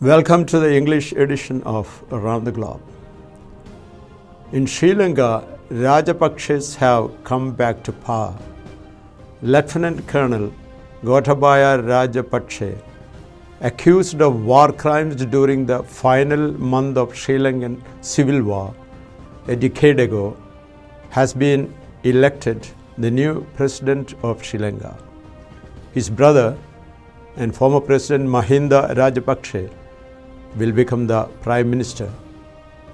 Welcome to the English edition of Around the Globe. In Sri Lanka, Rajapakses have come back to power. Lieutenant Colonel Gotaboya Rajapakse, accused of war crimes during the final month of Sri Lankan civil war a decade ago, has been elected the new President of Sri Lanka. His brother and former President Mahinda Rajapakse will become the Prime Minister,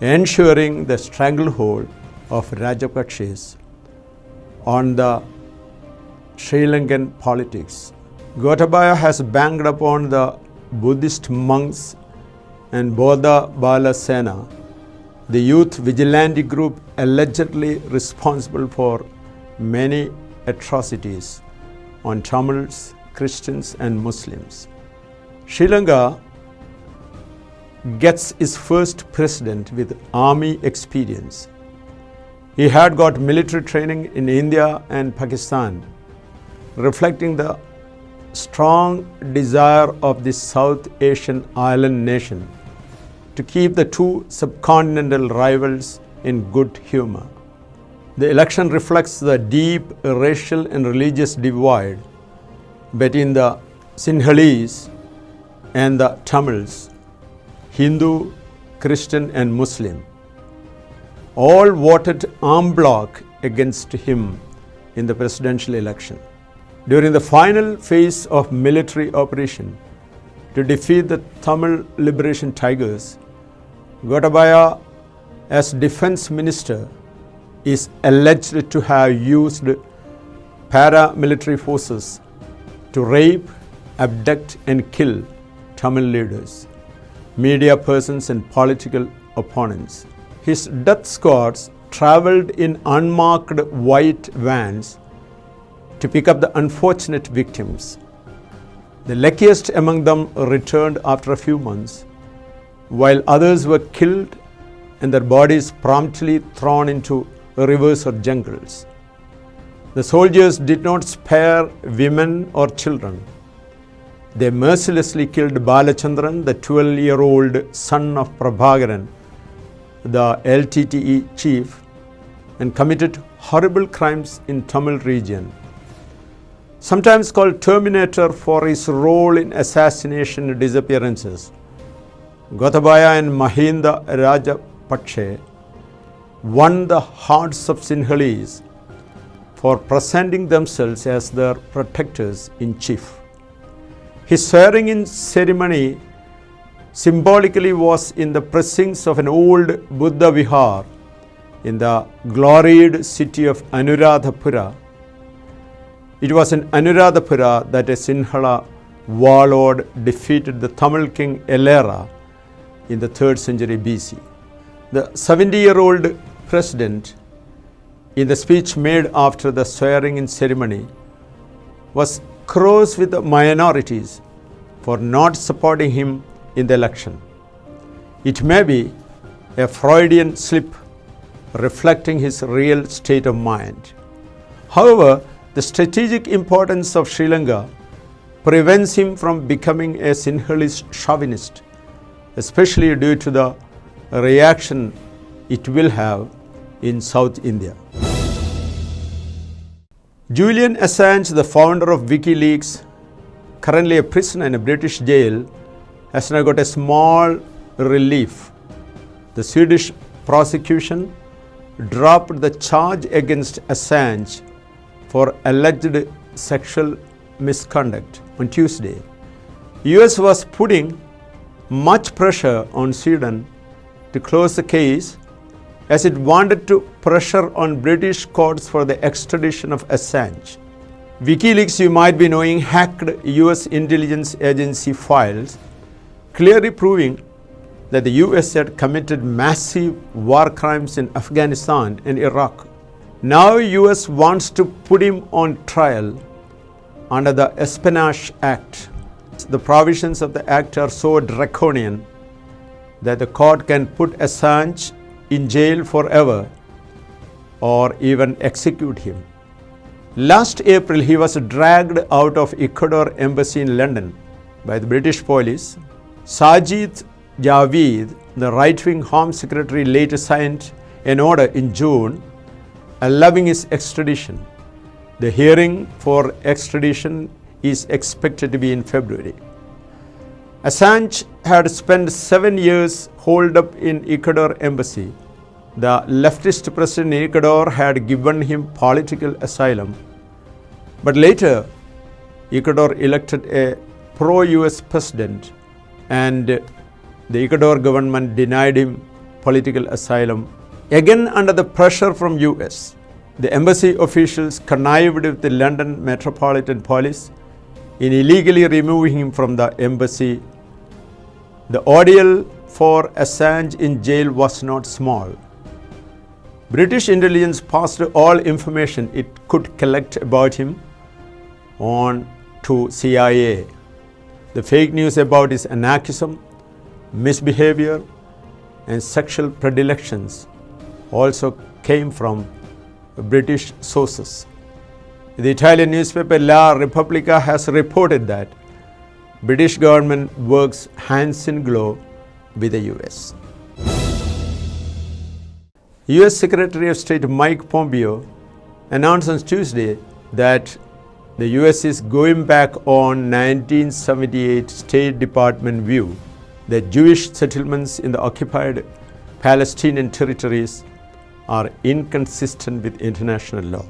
ensuring the stranglehold of Rajapakses on the Sri Lankan politics. Gotaboya has banged upon the Buddhist monks and Bodha Bala Sena, the youth vigilante group allegedly responsible for many atrocities on Tamils, Christians and Muslims. Sri Lanka gets its first president with army experience. He had got military training in India and Pakistan, reflecting the strong desire of this South Asian island nation to keep the two subcontinental rivals in good humor. The election reflects the deep racial and religious divide between the Sinhalese and the Tamils, Hindu, Christian and Muslim. All voted en bloc against him in the presidential election. During the final phase of military operation to defeat the Tamil Liberation Tigers, Gotaboya, as defense minister, is alleged to have used paramilitary forces to rape, abduct and kill Tamil leaders, media persons and political opponents. His death squads travelled in unmarked white vans to pick up the unfortunate victims. The luckiest among them returned after a few months, while others were killed and their bodies promptly thrown into rivers or jungles. The soldiers did not spare women or children. They mercilessly killed Balachandran, the 12-year-old son of Prabhakaran, the LTTE chief, and committed horrible crimes in Tamil region. Sometimes called Terminator for his role in assassination and disappearances, Gotaboya and Mahinda Rajapakse won the hearts of Sinhalese for presenting themselves as their protectors in chief. His swearing-in ceremony symbolically was in the precincts of an old Buddha Vihar in the gloried city of Anuradhapura. It was in Anuradhapura that a Sinhala warlord defeated the Tamil king Elera in the 3rd century BC. The 70-year-old president, in the speech made after the swearing-in ceremony, was cross with the minorities for not supporting him in the election. It may be a Freudian slip reflecting his real state of mind. However, the strategic importance of Sri Lanka prevents him from becoming a Sinhalese chauvinist, especially due to the reaction it will have in South India. Julian Assange, the founder of WikiLeaks, currently a prisoner in a British jail, has now got a small relief. The Swedish prosecution dropped the charge against Assange for alleged sexual misconduct on Tuesday. US was putting much pressure on Sweden to close the case, as it wanted to pressure on British courts for the extradition of Assange. WikiLeaks, you might be knowing, hacked US intelligence agency files, clearly proving that the US had committed massive war crimes in Afghanistan and Iraq. Now US wants to put him on trial under the Espionage Act. The provisions of the act are so draconian that the court can put Assange in jail forever or even execute him. Last April, he was dragged out of Ecuador embassy in London by the British police Sajid Javid, the right-wing Home Secretary, later signed an order in June allowing his extradition. The hearing for extradition is expected to be in February. Assange had spent 7 years holed up in Ecuador embassy. The leftist president in Ecuador had given him political asylum, but later Ecuador elected a pro-US president and the Ecuador government denied him political asylum. Again, under the pressure from US, the embassy officials connived with the London Metropolitan Police in illegally removing him from the embassy. The ordeal for Assange in jail was not small. British intelligence passed all information it could collect about him on to CIA. The fake news about his anarchism, misbehavior, and sexual predilections also came from British sources. The Italian newspaper La Repubblica has reported that British government works hands in glove with the US. US Secretary of State Mike Pompeo announced on Tuesday that the US is going back on 1978 State Department view that Jewish settlements in the occupied Palestinian territories are inconsistent with international law.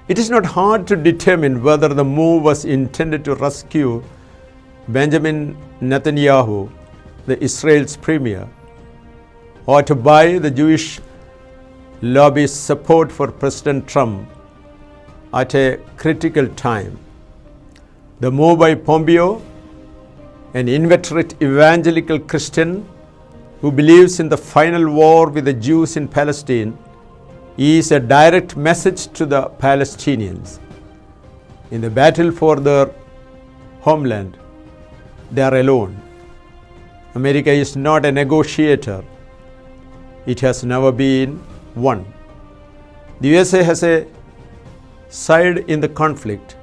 It is not hard to determine whether the move was intended to rescue Benjamin Netanyahu, the Israel's premier, or to buy the Jewish lobby's support for President Trump at a critical time. The move by Pompeo, an inveterate evangelical Christian who believes in the final war with the Jews in Palestine, is a direct message to the Palestinians. In the battle for their homeland, they are alone. America is not a negotiator. It has never been one. The USA has a side in the conflict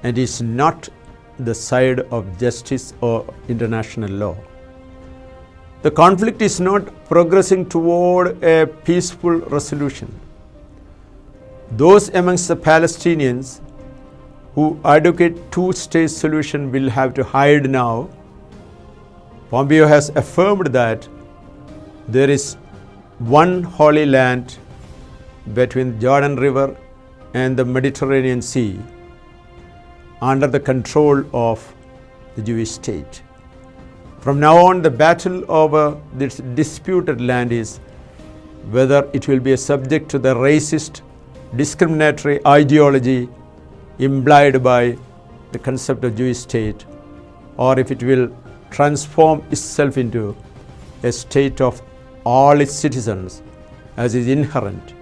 and is not the side of justice or international law. The conflict is not progressing toward a peaceful resolution. Those amongst the Palestinians who advocate two-state solution will have to hide now. Pompeo has affirmed that there is one holy land between Jordan River and the Mediterranean Sea under the control of the Jewish state. From now on, the battle over this disputed land is whether it will be subject to the racist, discriminatory ideology implied by the concept of Jewish state, or if it will transform itself into a state of all its citizens, as is inherent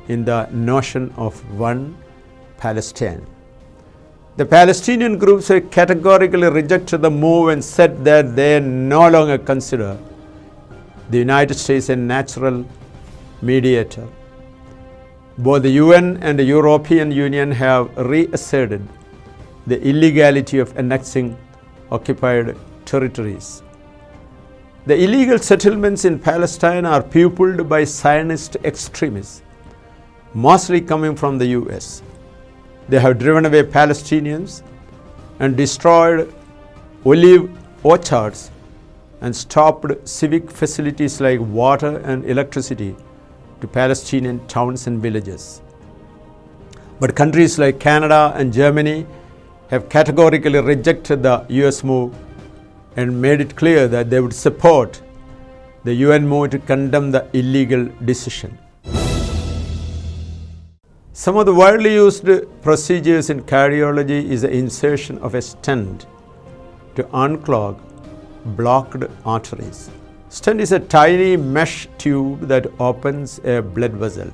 in the notion of one Palestine. The Palestinian groups have categorically rejected the move and said that they no longer consider the United States a natural mediator. Both the UN and the European Union have reasserted the illegality of annexing occupied territories. The illegal settlements in Palestine are pupilled by Zionist extremists, mostly coming from the US. They have driven away Palestinians and destroyed olive orchards and stopped civic facilities like water and electricity to Palestinian towns and villages. But countries like Canada and Germany have categorically rejected the US move and made it clear that they would support the UN move to condemn the illegal decision. Some of the widely used procedures in cardiology is the insertion of a stent to unclog blocked arteries. Stent is a tiny mesh tube that opens a blood vessel.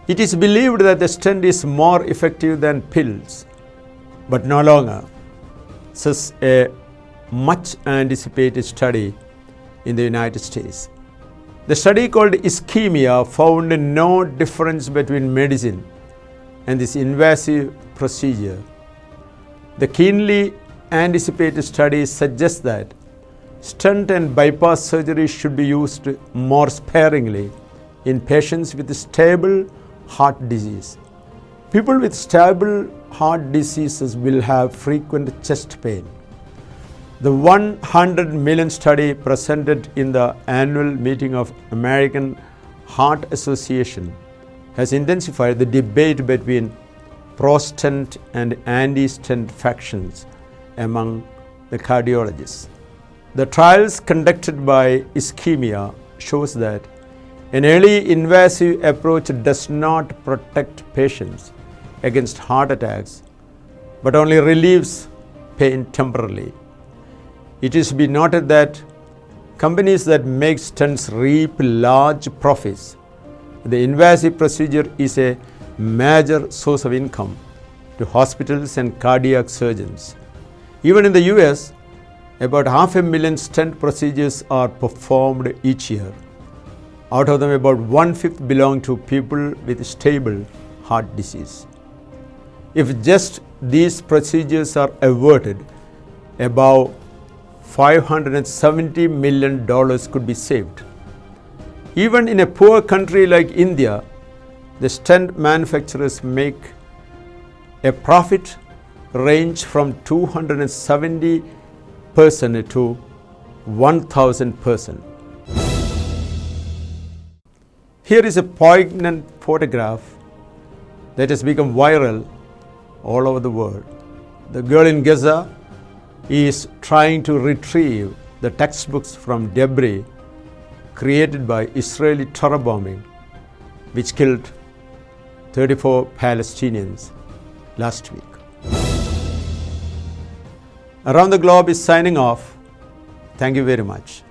It is believed that the stent is more effective than pills, but no longer, says a much anticipated study in the United States. The study called Ischemia found no difference between medicine and this invasive procedure. The keenly anticipated study suggests that Stent and bypass surgery should be used more sparingly in patients with stable heart disease. People with stable heart diseases will have frequent chest pain. The 100 million study presented in the annual meeting of American Heart Association has intensified the debate between pro-stent and anti-stent factions among the cardiologists. The trials conducted by Ischemia shows that an early invasive approach does not protect patients against heart attacks, but only relieves pain temporarily. It is to be noted that companies that make stents reap large profits. The invasive procedure is a major source of income to hospitals and cardiac surgeons. Even in the US, about 500,000 stent procedures are performed each year. Out of them, about 1/5 belong to people with stable heart disease. If just these procedures are averted, about $570 million could be saved. Even in a poor country like India, the stent manufacturers make a profit range from 270% to 1,000%. Here is a poignant photograph that has become viral all over the world. The girl in Gaza is trying to retrieve the textbooks from debris created by Israeli terror bombing, which killed 34 Palestinians last week. Around the Globe is signing off. Thank you very much.